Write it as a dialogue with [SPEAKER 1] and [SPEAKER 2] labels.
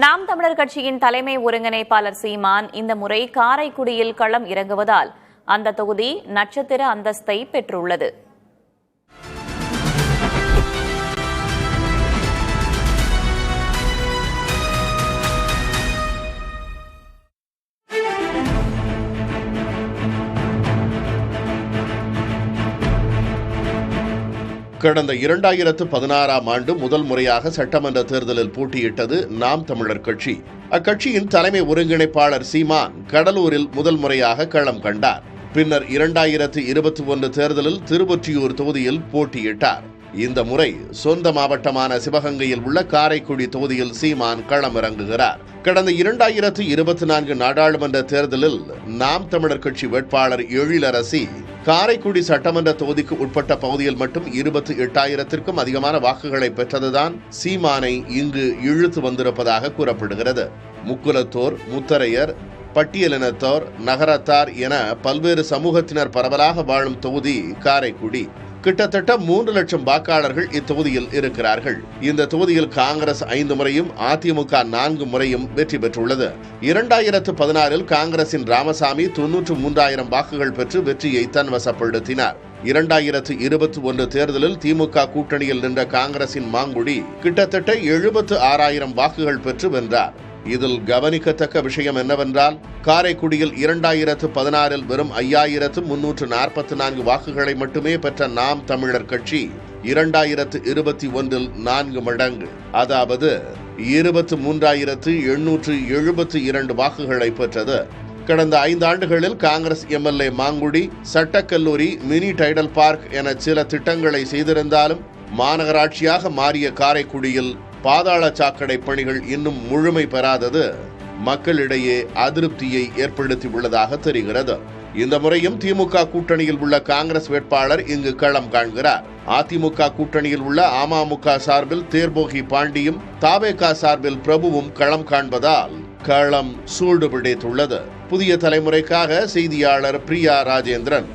[SPEAKER 1] நாம் தமிழர் கட்சியின் தலைமை ஒருங்கிணைப்பாளர் சீமான் இந்த முறை காரைக்குடியில் களம் இறங்குவதால் அந்த தொகுதி நட்சத்திர அந்தஸ்தை பெற்றுள்ளது.
[SPEAKER 2] கடந்த 2016ஆம் ஆண்டு முதல் முறையாக சட்டமன்ற தேர்தலில் போட்டியிட்டது நாம் தமிழர் கட்சி. அக்கட்சியின் தலைமை ஒருங்கிணைப்பாளர் சீமான் கடலூரில் முதல் முறையாக களம் கண்டார். பின்னர் 2021 தேர்தலில் திருவொற்றியூர் தொகுதியில் போட்டியிட்டார். இந்த முறை சொந்த மாவட்டமான சிவகங்கையில் உள்ள காரைக்குடி தொகுதியில் சீமான் களமிறங்குகிறார். கடந்த 2024 நாடாளுமன்ற தேர்தலில் நாம் தமிழர் கட்சி வேட்பாளர் எழிலரசி காரைக்குடி சட்டமன்ற தொகுதிக்கு உட்பட்ட பகுதியில் மட்டும் 28,000க்கும் அதிகமான வாக்குகளை பெற்றதுதான் சீமானை இங்கு இழுத்து வந்திருப்பதாக கூறப்படுகிறது. முக்குலத்தோர், முத்தரையர், பட்டியலினத்தோர், நகரத்தார் என பல்வேறு சமூகத்தினர் பரவலாக வாழும் தொகுதி காரைக்குடி. கிட்டத்தட்ட 3 லட்சம் வாக்காளர்கள் இத்தொகுதியில் இருக்கிறார்கள். இந்த தொகுதியில் காங்கிரஸ் 5 முறையும் அதிமுக 4 முறையும் வெற்றி பெற்றுள்ளது. 2016இல் காங்கிரசின் ராமசாமி 93,000 வாக்குகள் பெற்று வெற்றியை தன்வசப்படுத்தினார். 2021 தேர்தலில் திமுக கூட்டணியில் நின்ற காங்கிரசின் மாங்குடி கிட்டத்தட்ட 76,000 வாக்குகள் பெற்று வென்றார். இதில் கவனிக்கத்தக்க விஷயம் என்னவென்றால், காரைக்குடியில் 2016இல் வெறும் 5,344 வாக்குகளை மட்டுமே பெற்ற நாம் தமிழர் கட்சி 2021இல் 4 மடங்கு, அதாவது 23,872 வாக்குகளை பெற்றது. கடந்த 5 ஆண்டுகளில் காங்கிரஸ் எம்எல்ஏ மாங்குடி சட்டக்கல்லூரி, மினி டைடல் பார்க் என சில திட்டங்களை செய்திருந்தாலும் மாநகராட்சியாக மாறிய காரைக்குடியில் பாதாள சாக்கடை பணிகள் இன்னும் முழுமை பெறாதது மக்களிடையே அதிருப்தியை ஏற்படுத்தி உள்ளதாக தெரிகிறது. இந்த முறையும் திமுக கூட்டணியில் உள்ள காங்கிரஸ் வேட்பாளர் இங்கு களம் காண்கிறார். அதிமுக கூட்டணியில் உள்ள அமமுக சார்பில் தேர்போகி பாண்டியும், தாவேகா சார்பில் பிரபுவும் களம் காண்பதால் களம் சூடு பிடித்துள்ளது. புதிய தலைமுறைக்காக செய்தியாளர் பிரியா ராஜேந்திரன்.